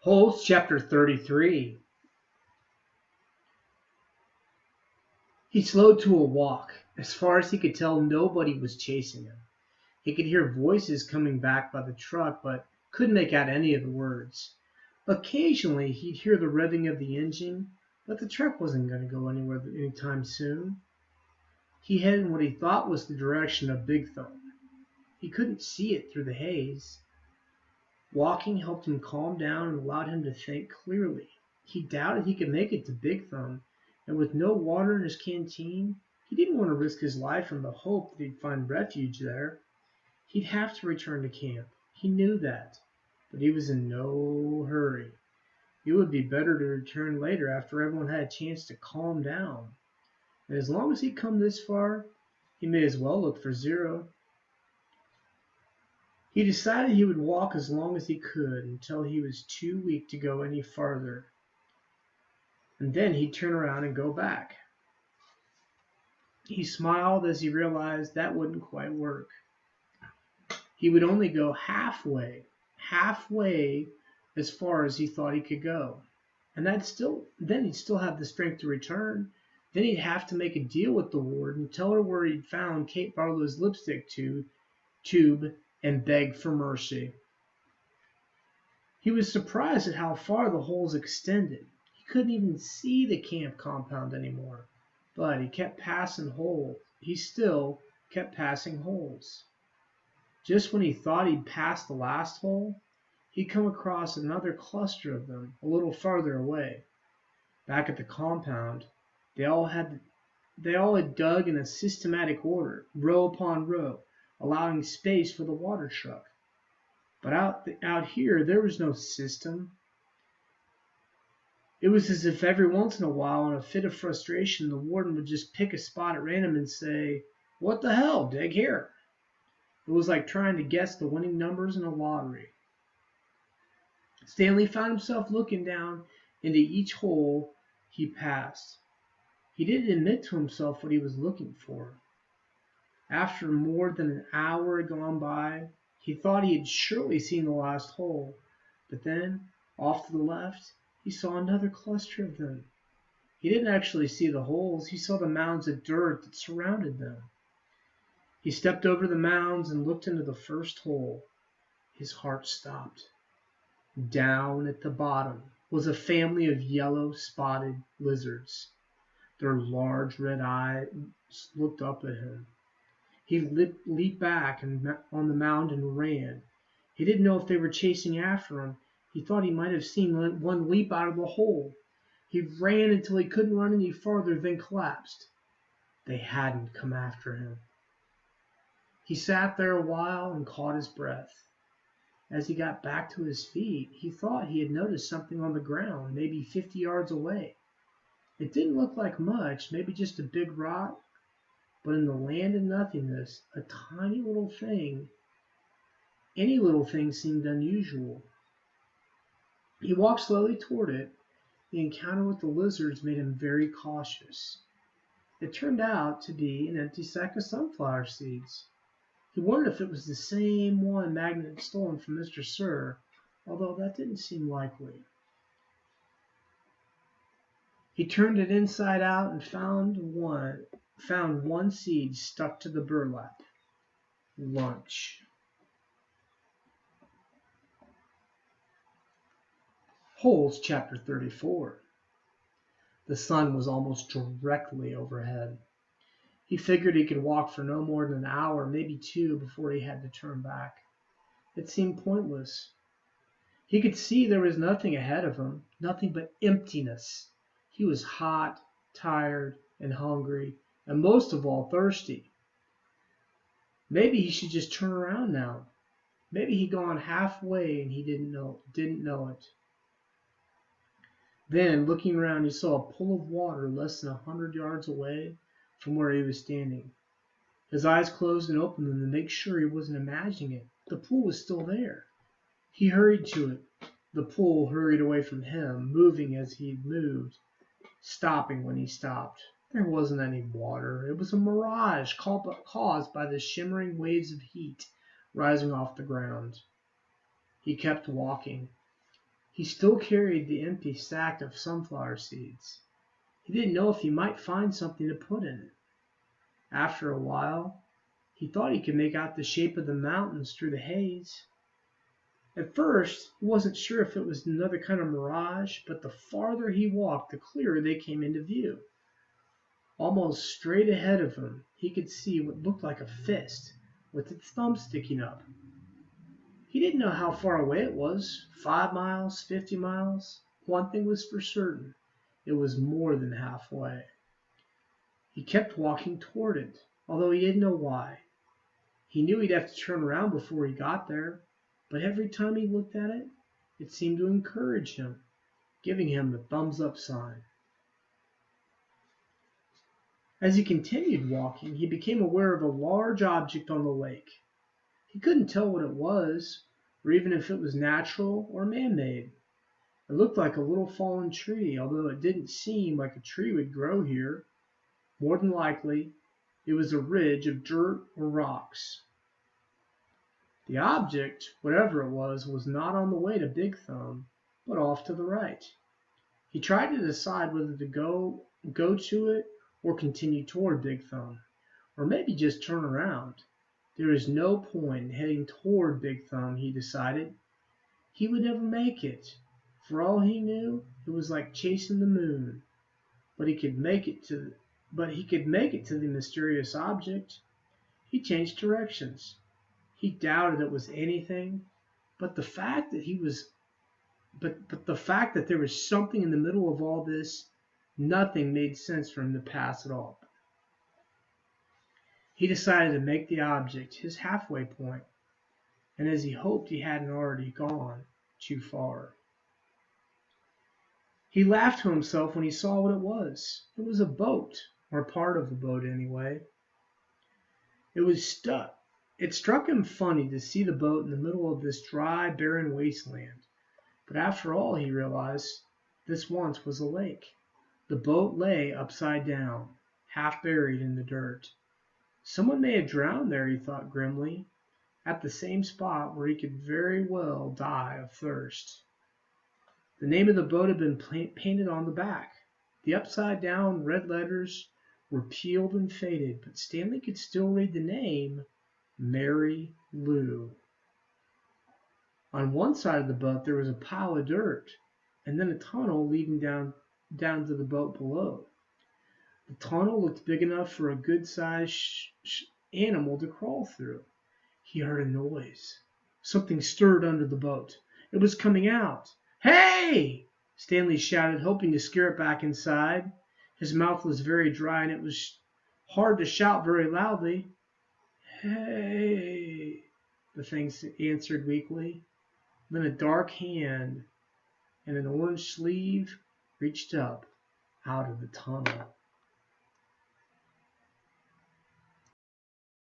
Holes chapter 33. He slowed to a walk. As far as he could tell, nobody was chasing him. He could hear voices coming back by the truck, but couldn't make out any of the words. Occasionally, he'd hear the revving of the engine, but the truck wasn't going to go anywhere anytime soon. He headed in what he thought was the direction of Big Thumb. He couldn't see it through the haze. Walking helped him calm down and allowed him to think clearly. He doubted he could make it to Big Thumb, and with no water in his canteen, he didn't want to risk his life in the hope that he'd find refuge there. He'd have to return to camp. He knew that, but he was in no hurry. It would be better to return later after everyone had a chance to calm down. And as long as he'd come this far, he may as well look for Zero. He decided he would walk as long as he could until he was too weak to go any farther. And then he'd turn around and go back. He smiled as he realized that wouldn't quite work. He would only go halfway as far as he thought he could go. And then he'd still have the strength to return. Then he'd have to make a deal with the ward and tell her where he'd found Kate Barlow's lipstick tube and beg for mercy. He was surprised at how far the holes extended. He couldn't even see the camp compound anymore, but he kept passing holes. He still kept passing holes. Just when he thought he'd passed the last hole, he'd come across another cluster of them a little farther away. Back at the compound, they all had dug in a systematic order, row upon row, allowing space for the water truck. But out here, there was no system. It was as if every once in a while, in a fit of frustration, the warden would just pick a spot at random and say, "What the hell, dig here." It was like trying to guess the winning numbers in a lottery. Stanley found himself looking down into each hole he passed. He didn't admit to himself what he was looking for. After more than an hour had gone by, he thought he had surely seen the last hole, but then, off to the left, he saw another cluster of them. He didn't actually see the holes, he saw the mounds of dirt that surrounded them. He stepped over the mounds and looked into the first hole. His heart stopped. Down at the bottom was a family of yellow spotted lizards. Their large red eyes looked up at him. He leaped back on the mound and ran. He didn't know if they were chasing after him. He thought he might have seen one leap out of the hole. He ran until he couldn't run any farther, then collapsed. They hadn't come after him. He sat there a while and caught his breath. As he got back to his feet, he thought he had noticed something on the ground, maybe 50 yards away. It didn't look like much, maybe just a big rock. But in the land of nothingness, a tiny little thing, any little thing seemed unusual. He walked slowly toward it. The encounter with the lizards made him very cautious. It turned out to be an empty sack of sunflower seeds. He wondered if it was the same one Magnet had stolen from Mr. Sir, although that didn't seem likely. He turned it inside out and found one seed stuck to the burlap. Lunch. Holes chapter 34. The sun was almost directly overhead. He figured he could walk for no more than an hour, maybe two, before he had to turn back. It seemed pointless. He could see there was nothing ahead of him, nothing but emptiness. He was hot, tired, and hungry, and most of all, thirsty. Maybe he should just turn around now. Maybe he'd gone halfway and he didn't know it. Then, looking around, he saw a pool of water less than 100 yards away from where he was standing. His eyes closed and opened them to make sure he wasn't imagining it. The pool was still there. He hurried to it. The pool hurried away from him, moving as he moved, stopping when he stopped. There wasn't any water. It was a mirage caused by the shimmering waves of heat rising off the ground. He kept walking. He still carried the empty sack of sunflower seeds. He didn't know if he might find something to put in it. After a while, he thought he could make out the shape of the mountains through the haze. At first, he wasn't sure if it was another kind of mirage, but the farther he walked, the clearer they came into view. Almost straight ahead of him, he could see what looked like a fist, with its thumb sticking up. He didn't know how far away it was, 5 miles, 50 miles. One thing was for certain, it was more than halfway. He kept walking toward it, although he didn't know why. He knew he'd have to turn around before he got there, but every time he looked at it, it seemed to encourage him, giving him the thumbs up sign. As he continued walking, he became aware of a large object on the lake. He couldn't tell what it was, or even if it was natural or man-made. It looked like a little fallen tree, although it didn't seem like a tree would grow here. More than likely, it was a ridge of dirt or rocks. The object, whatever it was not on the way to Big Thumb, but off to the right. He tried to decide whether to go to it or continue toward Big Thumb, or maybe just turn around. There was no point in heading toward Big Thumb, he decided. He would never make it. For all he knew, it was like chasing the moon. But he could make it to the mysterious object. He changed directions. He doubted it was anything, but the fact that there was something in the middle of all this, nothing made sense for him to pass it all. He decided to make the object his halfway point, and as he hoped he hadn't already gone too far. He laughed to himself when he saw what it was. It was a boat, or part of the boat anyway. It struck him funny to see the boat in the middle of this dry, barren wasteland. But after all, he realized, this once was a lake. The boat lay upside down, half buried in the dirt. Someone may have drowned there, he thought grimly, at the same spot where he could very well die of thirst. The name of the boat had been painted on the back. The upside-down red letters were peeled and faded, but Stanley could still read the name, Mary Lou. On one side of the boat there was a pile of dirt, and then a tunnel leading down to the boat below. The tunnel looked big enough for a good-sized animal to crawl through. He heard a noise. Something stirred under the boat. It was coming out. "Hey!" Stanley shouted, hoping to scare it back inside. His mouth was very dry, and it was hard to shout very loudly. "Hey!" the thing answered weakly. Then a dark hand and an orange sleeve reached up out of the tunnel.